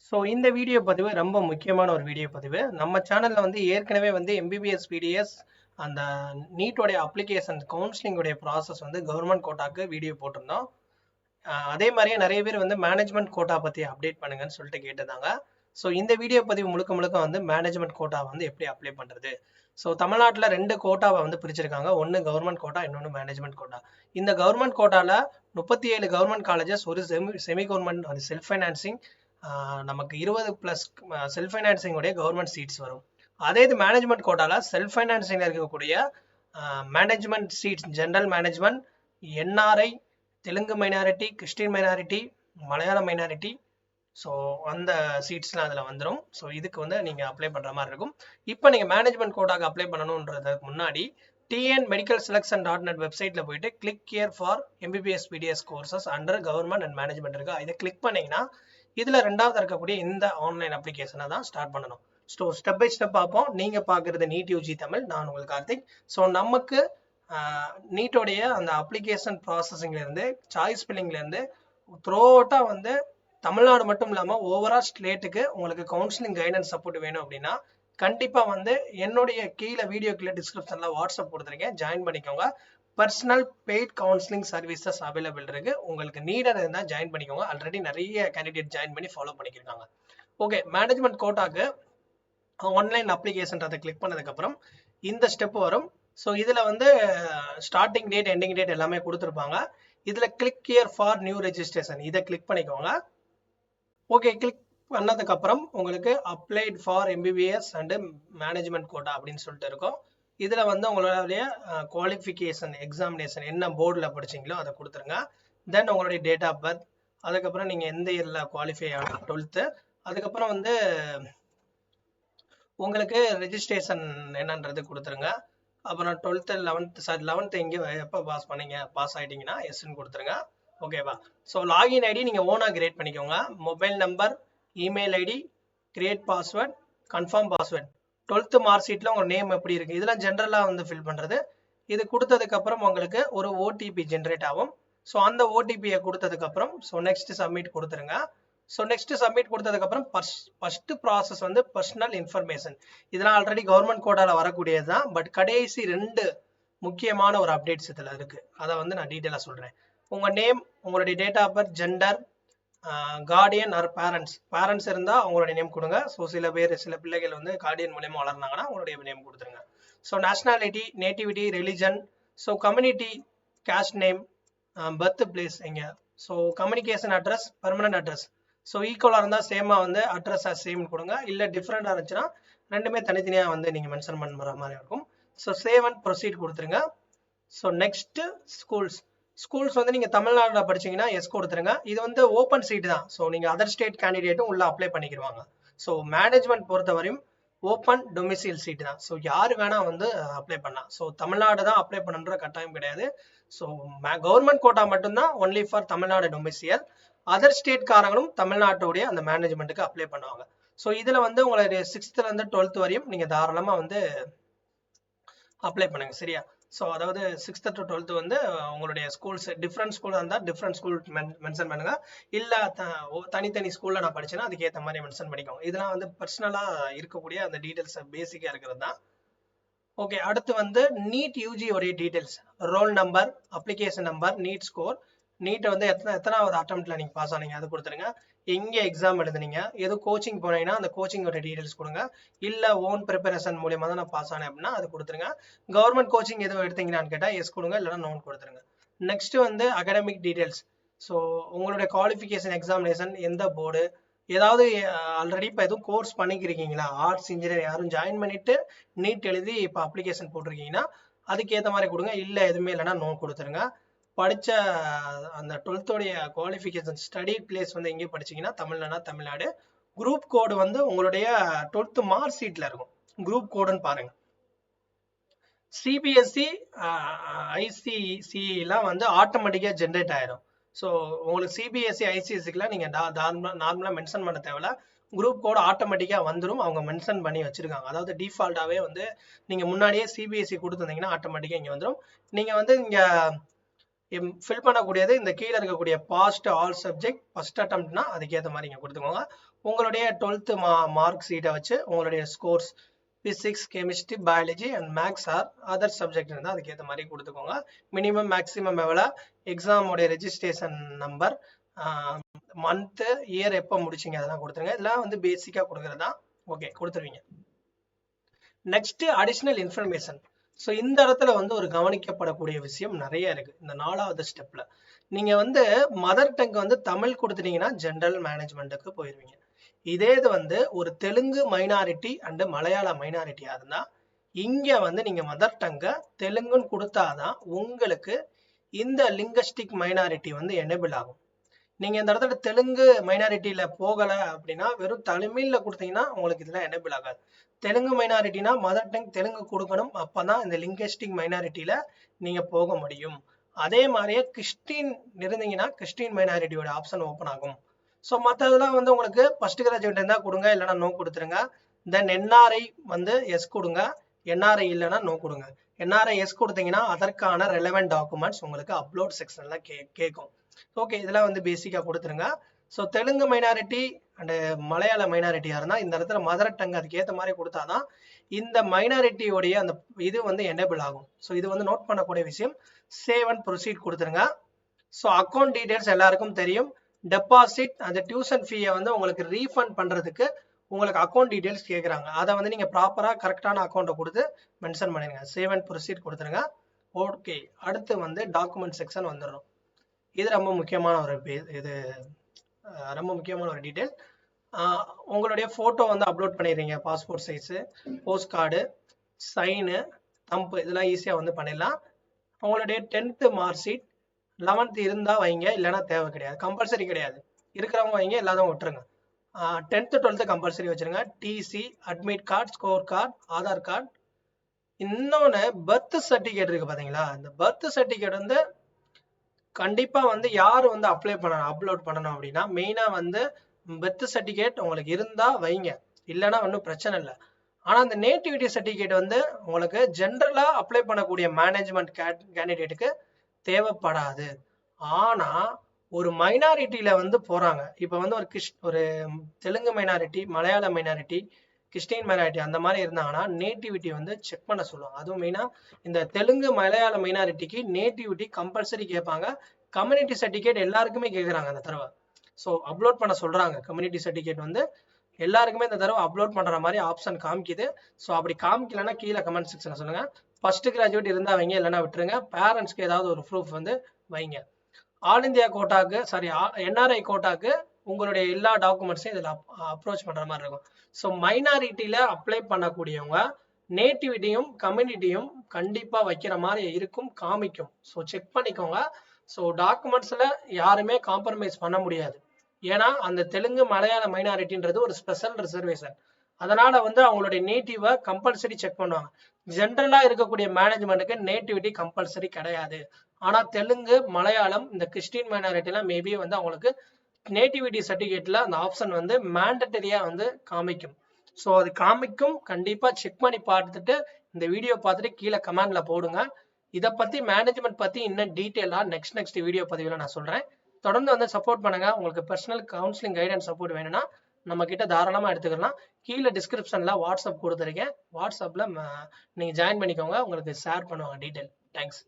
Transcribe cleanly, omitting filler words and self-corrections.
So இந்த video பதிவு ரொம்ப முக்கியமான ஒரு வீடியோ பதிவு. நம்ம சேனல்ல வந்து ஏற்கனவே வந்து எம்பிபிஎஸ் பிடிஎஸ் அந்த நீட்டோடைய அப்ளிகேஷன் கவுன்சிலிங்கோடைய ப்ராசஸ் வந்து கவர்மெண்ட் கோட்டாக்கு வீடியோ போட்டிருந்தோம். அதே மாதிரியே நிறைய பேர் வந்து மேனேஜ்மெண்ட் கோட்டா பற்றி அப்டேட் பண்ணுங்கன்னு சொல்லிட்டு கேட்டிருந்தாங்க. ஸோ இந்த வீடியோ பதிவு முழுக்க முழுக்க வந்து மேனேஜ்மெண்ட் கோட்டா வந்து எப்படி அப்ளை பண்ணுறது. ஸோ தமிழ்நாட்டில் 2 கோட்டாவை வந்து பிரிச்சிருக்காங்க. ஒன்று கவர்மெண்ட் கோட்டா, இன்னொன்று மேனேஜ்மெண்ட் கோட்டா. இந்த கவர்மெண்ட் கோட்டாவில் 37 கவர்மெண்ட் காலேஜஸ், ஒரு செமி கவர்மெண்ட், ஒரு செல்ஃப் ஃபைனான்சிங், நமக்கு 20+ செல்ஃப் ஃபைனான்சிங்கோடைய கவர்மெண்ட் சீட்ஸ் வரும். அதே இது மேனேஜ்மெண்ட் கோட்டாவில் செல்ஃப் ஃபைனான்சிங்கில் இருக்கக்கூடிய management seeds, general management, NRI, Telugu minority, Christian minority, மலையாள மைனாரிட்டி, ஸோ அந்த சீட்ஸ்லாம் அதில் வந்துடும். ஸோ இதுக்கு வந்து நீங்கள் அப்ளை பண்ணுற மாதிரி இருக்கும். இப்போ நீங்கள் மேனேஜ்மெண்ட் கோட்டாக்கு அப்ளை பண்ணணுன்றதுக்கு முன்னாடி tnmedicalselection.net வெப்சைட்டில் போயிட்டு click here for MBBS BDS courses under government and management இருக்கா, இதை கிளிக் பண்ணிங்கன்னா இதில் 2வது இருக்கக்கூடிய இந்த ஆன்லைன் அப்ளிகேஷனை தான் ஸ்டார்ட் பண்ணணும். ஸோ ஸ்டெப் பை ஸ்டெப் பார்ப்போம். நீங்கள் பார்க்குறது நீட் யூஜி தமிழ், நான் உங்களுக்கு கார்த்திக். ஸோ நமக்கு நீட்டோடைய அந்த அப்ளிகேஷன் ப்ராசஸிங்லேருந்து, சாய்ஸ் ஃபில்லிங்லேருந்து த்ரூ அவுட்டாக வந்து தமிழ்நாடு மட்டும் இல்லாமல் ஓவரால் ஸ்டேட்டுக்கு உங்களுக்கு கவுன்சிலிங் கைடன்ஸ் சப்போர்ட் வேணும் அப்படின்னா கண்டிப்பாக வந்து என்னுடைய கீழே வீடியோ கீழே டிஸ்கிரிப்ஷனில் வாட்ஸ்அப் கொடுத்துருக்கேன், ஜாயின் பண்ணிக்கோங்க. Personal paid counselling services available இருக்கு. உங்களுக்கு நீடர் இருந்தால் ஜாயின் பண்ணிக்கோங்க. ஆல்ரெடி நிறைய கேண்டிடேட் ஜாயின் பண்ணி ஃபாலோ பண்ணிக்கிருக்காங்க. ஓகே, மேனேஜ்மெண்ட் கோட்டாக்கு ஆன்லைன் அப்ளிகேஷன்றதை கிளிக் பண்ணதுக்கப்புறம் இந்த ஸ்டெப் வரும். ஸோ இதில் வந்து ஸ்டார்டிங் டேட், எண்டிங் டேட் எல்லாமே கொடுத்துருப்பாங்க. இதில் click here for new registration, இதை கிளிக் பண்ணிக்கோங்க. ஓகே, கிளிக் பண்ணதுக்கப்புறம் உங்களுக்கு applied for MBBS and management quota அப்படின்னு சொல்லிட்டு இருக்கும். இதில் வந்து உங்களுடைய குவாலிஃபிகேஷன் எக்ஸாமினேஷன் என்ன போர்டில் படிச்சிங்களோ அதை கொடுத்துருங்க. தென் உங்களுடைய டேட் ஆஃப் பர்த், அதுக்கப்புறம் நீங்கள் எந்த இயரில் குவாலிஃபை ஆகணும், 12th, அதுக்கப்புறம் வந்து உங்களுக்கு ரெஜிஸ்ட்ரேஷன் என்னன்றது கொடுத்துருங்க. அப்புறம் 12th 11th எங்கே எப்போ பாஸ் பண்ணீங்க, பாஸ் ஆகிட்டீங்கன்னா எஸ்ன்னு கொடுத்துருங்க. ஓகேவா? ஸோ லாகின் ஐடி நீங்கள் ஓனாக கிரியேட் பண்ணிக்கோங்க. Mobile number, email ID, create password, confirm password, 12th mark ஷீட்டில் உங்கள் நேம் எப்படி இருக்குது, இதெல்லாம் ஜென்ரலாக வந்து ஃபில் பண்ணுறது. இது கொடுத்ததுக்கப்புறம் உங்களுக்கு ஒரு ஓடிபி ஜென்ரேட் ஆகும். ஸோ அந்த ஓடிபியை கொடுத்ததுக்கப்புறம் ஸோ நெக்ஸ்ட் சப்மிட் கொடுத்துருங்க. ஸோ நெக்ஸ்ட் சப்மிட் கொடுத்ததுக்கப்புறம் ஃபர்ஸ்ட் ப்ராசஸ் வந்து பர்சனல் இன்ஃபர்மேஷன். இதெல்லாம் ஆல்ரெடி கவர்மெண்ட் கோட்டாவில் வரக்கூடியது தான். பட் கடைசி 2 முக்கியமான ஒரு அப்டேட்ஸ் இதில் இருக்குது. அதை வந்து நான் டீட்டெயிலாக சொல்கிறேன். உங்கள் நேம், உங்களுடைய date of birth, gender, guardian or parents இருந்தால் அவங்களுடைய நேம் கொடுங்க. ஸோ சில பிள்ளைகள் வந்து கார்டியன் மூலயமா வளர்ந்தாங்கன்னா அவங்களுடைய நேம் கொடுத்துருங்க. So nationality, nativity, religion, so community, caste name, birth place எங்கே, so communication address, permanent address. So ஈக்குவலாக இருந்தால் சேமாக வந்து அட்ரஸ் சேம் கொடுங்க. இல்லை டிஃப்ரெண்டாக இருந்துச்சுன்னா ரெண்டுமே தனித்தனியாக வந்து நீங்கள் மென்ஷன் பண்ணுற மாதிரி இருக்கும். ஸோ சேவ் அண்ட் ப்ரொசீட் கொடுத்துருங்க. ஸோ நெக்ஸ்ட்டு ஸ்கூல்ஸ் வந்து நீங்கள் தமிழ்நாட்டில் படிச்சிங்கன்னா எஸ் கொடுத்துருங்க. இது வந்து ஓப்பன் சீட் தான். ஸோ நீங்கள் அதர் ஸ்டேட் கேண்டிடேட்டும் உள்ளே அப்ளை பண்ணிக்கிடுவாங்க. ஸோ மேனேஜ்மெண்ட் பொறுத்தவரையும் ஓப்பன் டொமிசைல் சீட் தான். ஸோ யார் வேணால் வந்து அப்ளை பண்ணலாம். ஸோ தமிழ்நாடு தான் அப்ளை பண்ணுன்ற கட்டாயம் கிடையாது. ஸோ கவர்மெண்ட் கோட்டா மட்டும்தான் only for Tamil Nadu domicile. Other state காரங்களும் தமிழ்நாட்டுடைய அந்த மேனேஜ்மெண்ட்டுக்கு அப்ளை பண்ணுவாங்க. ஸோ இதில் வந்து உங்களுடைய 6th 12th வரையும் நீங்கள் தாராளமாக வந்து அப்ளை பண்ணுங்க, சரியா? ஸோ அதாவது 6th to 12th வந்து உங்களுடைய ஸ்கூல்ஸ் டிஃப்ரெண்ட் ஸ்கூலாக இருந்தால் டிஃப்ரெண்ட் ஸ்கூல் மென்ஷன் பண்ணுங்க. இல்லை தனித்தனி ஸ்கூலில் நான் படிச்சேன்னா அதுக்கேற்ற மாதிரி மென்ஷன் பண்ணிக்கோங்க. இதெல்லாம் வந்து பர்சனலாக இருக்கக்கூடிய அந்த டீட்டெயில்ஸ் பேசிக்காக இருக்கிறது தான். ஓகே, அடுத்து வந்து நீட் யூஜி உடைய details, roll number, application number, NEET score, நீட்டை வந்து எத்தனாவது அட்டம்ப்ட்ல நீங்கள் பாஸ் ஆனீங்க அது கொடுத்துருங்க. எங்கே எக்ஸாம் எழுதுனீங்க, எதுவும் கோச்சிங் போனீங்கன்னா அந்த கோச்சிங்கோட டீட்டெயில்ஸ் கொடுங்க. இல்லை ஓன் ப்ரிப்பரேஷன் மூலியமாக தான் நான் பாஸ் ஆனேன் அப்படின்னா அது கொடுத்துருங்க. கவர்மெண்ட் கோச்சிங் எதுவும் எடுத்தீங்கன்னு கேட்டால் எஸ் கொடுங்க, இல்லைனா நோன் கொடுத்துருங்க. நெக்ஸ்ட் வந்து அகாடமிக் டீட்டெயில்ஸ். ஸோ உங்களுடைய குவாலிஃபிகேஷன் எக்ஸாமினேஷன் எந்த போர்டு, ஏதாவது ஆல்ரெடி இப்போ எதுவும் கோர்ஸ் பண்ணிக்கிறீங்களா, ஆர்ட்ஸ் இன்ஜினியர் யாரும் ஜாயின் பண்ணிட்டு நீட் எழுதி இப்போ அப்ளிகேஷன் போட்டிருக்கீங்கன்னா அதுக்கேற்ற மாதிரி கொடுங்க. இல்லை எதுவுமே இல்லைனா நோன் கொடுத்துருங்க. படித்த அந்த 12th குவாலிஃபிகேஷன் ஸ்டடி பிளேஸ் வந்து எங்கே படிச்சிங்கன்னா தமிழ்நாடு. குரூப் கோடு வந்து உங்களுடைய 12th மார்க் ஷீட்டில் இருக்கும். குரூப் கோடுன்னு பாருங்கள். சிபிஎஸ்சி ஐசிசிலாம் வந்து ஆட்டோமேட்டிக்காக ஜென்ரேட் ஆயிடும். ஸோ உங்களுக்கு சிபிஎஸ்சி ஐசிஎஸ்சிக்கெலாம் நீங்கள் நார்மலாக மென்ஷன் பண்ண தேவையில்ல. குரூப் கோடு ஆட்டோமேட்டிக்காக வந்துடும். அவங்க மென்ஷன் பண்ணி வச்சுருக்காங்க. அதாவது டிஃபால்ட்டாகவே வந்து நீங்கள் முன்னாடியே சிபிஎஸ்சி கொடுத்துருந்தீங்கன்னா ஆட்டோமேட்டிக்காக இங்கே வந்துடும். நீங்கள் வந்து இங்கே ஃபில் பண்ணக்கூடியது இந்த கீழே இருக்கக்கூடிய பாஸ்ட் ஆல் சப்ஜெக்ட் ஃபர்ஸ்ட் அட்டம்ப்ட்னா அதுக்கேற்ற மாதிரி இங்கே கொடுத்துக்கோங்க. உங்களுடைய 12th மார்க் ஷீட்டை வச்சு உங்களுடைய scores physics, chemistry, biology and maths or other subject இருந்தால் அதுக்கேற்ற மாதிரி கொடுத்துக்கோங்க. மினிமம் மேக்ஸிமம் எவ்வளோ, எக்ஸாமோடைய ரெஜிஸ்ட்ரேஷன் நம்பர், மந்த்து, இயர் எப்போ முடிச்சிங்க அதெல்லாம் கொடுத்துருங்க. இதெல்லாம் வந்து பேசிக்காக கொடுக்குறது தான். ஓகே, கொடுத்துருவீங்க. Next additional information. ஸோ இந்த இடத்துல வந்து ஒரு கவனிக்கப்படக்கூடிய விஷயம் நிறைய இருக்கு. இந்த 4வது ஸ்டெப்ல நீங்க வந்து மதர் டங் வந்து தமிழ் கொடுத்துட்டீங்கன்னா ஜென்ரல் மேனேஜ்மெண்ட்டுக்கு போயிருவீங்க. இதே இது வந்து ஒரு தெலுங்கு மைனாரிட்டி அண்ட் மலையாள மைனாரிட்டியா இருந்தா இங்க வந்து நீங்க மதர் டங்க தெலுங்குன்னு கொடுத்தாதான் உங்களுக்கு இந்த லிங்கஸ்டிக் மைனாரிட்டி வந்து எனேபிள் ஆகும். நீங்க இந்த இடத்துல தெலுங்கு மைனாரிட்டியில போகல அப்படின்னா வெறும் தமிழ்ல கொடுத்தீங்கன்னா உங்களுக்கு இதெல்லாம் எனேபிள் ஆகாது. தெலுங்கு மைனாரிட்டினா மதர் டங் தெலுங்கு கொடுக்கணும், அப்பதான் இந்த லிங்கஸ்டிக் மைனாரிட்டியில நீங்க போக முடியும். அதே மாதிரியே கிறிஸ்டின் இருந்தீங்கன்னா கிறிஸ்டின் மைனாரிட்டியோட ஆப்ஷன் ஓப்பன் ஆகும். ஸோ மற்றதெல்லாம் வந்து உங்களுக்கு ஃபர்ஸ்ட் கிராஜுவேட் இருந்தால் கொடுங்க, இல்லைனா நோ கொடுத்துருங்க. தென் என்ஆர்ஐ வந்து எஸ் கொடுங்க, என்ஆர்ஐ இல்லைனா நோ கொடுங்க. என்ஆர்ஐ எஸ் கொடுத்தீங்கன்னா அதற்கான ரெலவெண்ட் டாக்குமெண்ட்ஸ் உங்களுக்கு அப்லோட் செக்ஷன்ல கேட்கும். ஓகே, இதெல்லாம் வந்து பேசிக்காக கொடுத்துருங்க. ஸோ தெலுங்கு மைனாரிட்டி அண்ட் மலையாள மைனாரிட்டியாக இருந்தால் இந்த இடத்துல மதர் டங் அதுக்கு ஏற்ற மாதிரி கொடுத்தாதான் இந்த மைனாரிட்டியோடைய அந்த இது வந்து எனேபிள் ஆகும். ஸோ இது வந்து நோட் பண்ணக்கூடிய விஷயம். சேவ் அண்ட் ப்ரொசீட் கொடுத்துருங்க. ஸோ அக்கௌண்ட் டீடைல்ஸ் எல்லாருக்கும் தெரியும். டெபாசிட் அந்த டியூஷன் ஃபீயை வந்து உங்களுக்கு ரீஃபண்ட் பண்ணுறதுக்கு உங்களுக்கு அக்கௌண்ட் டீடைல்ஸ் கேட்குறாங்க. அதை வந்து நீங்கள் ப்ராப்பராக கரெக்டான அக்கௌண்ட்டை கொடுத்து மென்ஷன் பண்ணிடுங்க. சேவ் அண்ட் ப்ரொசீட் கொடுத்துருங்க. ஓகே, அடுத்து வந்து டாக்குமெண்ட் செக்ஷன் வந்துடும். இது ரொம்ப முக்கியமான ஒரு டீட்டெயில். உங்களுடைய ஃபோட்டோ வந்து அப்லோட் பண்ணிடுறீங்க. Passport size, post card, sign, thumb இதெல்லாம் ஈஸியாக வந்து பண்ணிடலாம். உங்களுடைய 10th மார்க் ஷீட், 11th இருந்தால் வைங்க, இல்லைன்னா தேவை கிடையாது, கம்பல்சரி கிடையாது. இருக்கிறவங்க வைங்க, இல்லாதவங்க விட்டுருங்க. 10th 12th கம்பல்சரி வச்சுருங்க. TC, admit card, score card, Aadhaar card. இன்னொன்று பர்த் சர்டிஃபிகேட் இருக்குது பார்த்தீங்களா, இந்த பர்த் சர்டிஃபிகேட் வந்து கண்டிப்பாக வந்து யார் வந்து அப்லோட் பண்ணணும் அப்படின்னா மெயினாக வந்து பர்த் சர்டிஃபிகேட் உங்களுக்கு இருந்தால் வைங்க, இல்லைன்னா ஒன்றும் பிரச்சனை இல்லை. ஆனால் அந்த நேட்டிவிட்டி சர்டிஃபிகேட் வந்து உங்களுக்கு ஜென்ரலாக அப்ளை பண்ணக்கூடிய மேனேஜ்மெண்ட் கேண்டிடேட்டுக்கு தேவைப்படாது. ஆனால் ஒரு மைனாரிட்டியில வந்து போகிறாங்க, இப்போ வந்து ஒரு தெலுங்கு மைனாரிட்டி, மலையாள மைனாரிட்டி, கிறிஸ்டின் மைனாரிட்டி அந்த மாதிரி இருந்தாங்கன்னா நேட்டிவிட்டி வந்து செக் பண்ண சொல்லுவாங்க. அதுவும் மெயினாக இந்த தெலுங்கு மலையாள மைனாரிட்டிக்கு நேட்டிவிட்டி கம்பல்சரி கேட்பாங்க. கம்யூனிட்டி சர்டிஃபிகேட் எல்லாருக்குமே கேட்குறாங்க அந்த தடவை. ஸோ அப்லோட் பண்ண சொல்கிறாங்க. கம்யூனிட்டி சர்டிஃபிகேட் வந்து எல்லாருக்குமே இந்த தடவை அப்லோட் பண்ணுற மாதிரி ஆப்ஷன் காமிக்குது. ஸோ அப்படி காமிக்கலன்னா கீழே கமெண்ட் செக்ஷனில் சொல்லுங்கள். ஃபர்ஸ்ட் கிராஜுவேட் இருந்தால் வைங்க, இல்லைன்னா விட்டுருங்க. பேரண்ட்ஸ்க்கு ஏதாவது ஒரு ப்ரூஃப் வந்து வைங்க. ஆல் இந்தியா கோட்டாக்கு என்ஆர்ஐ கோட்டாக்கு உங்களுடைய எல்லா டாக்குமெண்ட்ஸையும் இதில் அப்ரோச் பண்ணுற மாதிரி இருக்கும். ஸோ மைனாரிட்டியில் அப்ளை பண்ணக்கூடியவங்க நேட்டிவிட்டியும் கம்யூனிட்டியும் கண்டிப்பாக வைக்கிற மாதிரி இருக்கும், காமிக்கும். ஸோ செக் பண்ணிக்கோங்க. ஸோ டாக்குமெண்ட்ஸில் யாருமே காம்ப்ரமைஸ் பண்ண முடியாது. ஏன்னா அந்த தெலுங்கு மலையாள மைனாரிட்டின்றது ஒரு ஸ்பெஷல் ரிசர்வேஷன். அதனால வந்து அவங்களுடைய நேட்டிவை கம்பல்சரி செக் பண்ணுவாங்க. ஜென்ரலா இருக்கக்கூடிய மேனேஜ்மெண்ட்டுக்கு நேட்டிவிட்டி கம்பல்சரி கிடையாது. ஆனா தெலுங்கு, மலையாளம், இந்த கிறிஸ்டின் மைனாரிட்டிலாம் மேபி வந்து அவங்களுக்கு நேட்டிவிட்டி சர்டிஃபிகேட்ல அந்த ஆப்ஷன் வந்து மேண்டட்டரியா வந்து காமிக்கும். ஸோ அது காமிக்கும், கண்டிப்பா செக் பண்ணி பார்த்துட்டு இந்த வீடியோ பார்த்துட்டு கீழே கமெண்ட்ல போடுங்க. இதை பத்தி மேனேஜ்மெண்ட் பத்தி இன்னும் டீட்டெயிலா நெக்ஸ்ட் வீடியோ பதிவில் நான் சொல்றேன். தொடர்ந்து வந்து சப்போர்ட் பண்ணுங்க. உங்களுக்கு பர்சனல் கவுன்சிலிங் கைடன்ஸ் சப்போர்ட் வேணும்னா நம்ம கிட்ட தாராளமா எடுத்துக்கலாம். கீழே டிஸ்கிரிப்ஷன்ல வாட்ஸ்அப் கொடுத்துருக்கேன். வாட்ஸ்அப்ல நீங்க ஜாயின் பண்ணிக்கோங்க, உங்களுக்கு ஷேர் பண்ணுவாங்க டீட்டெயில். தேங்க்ஸ்.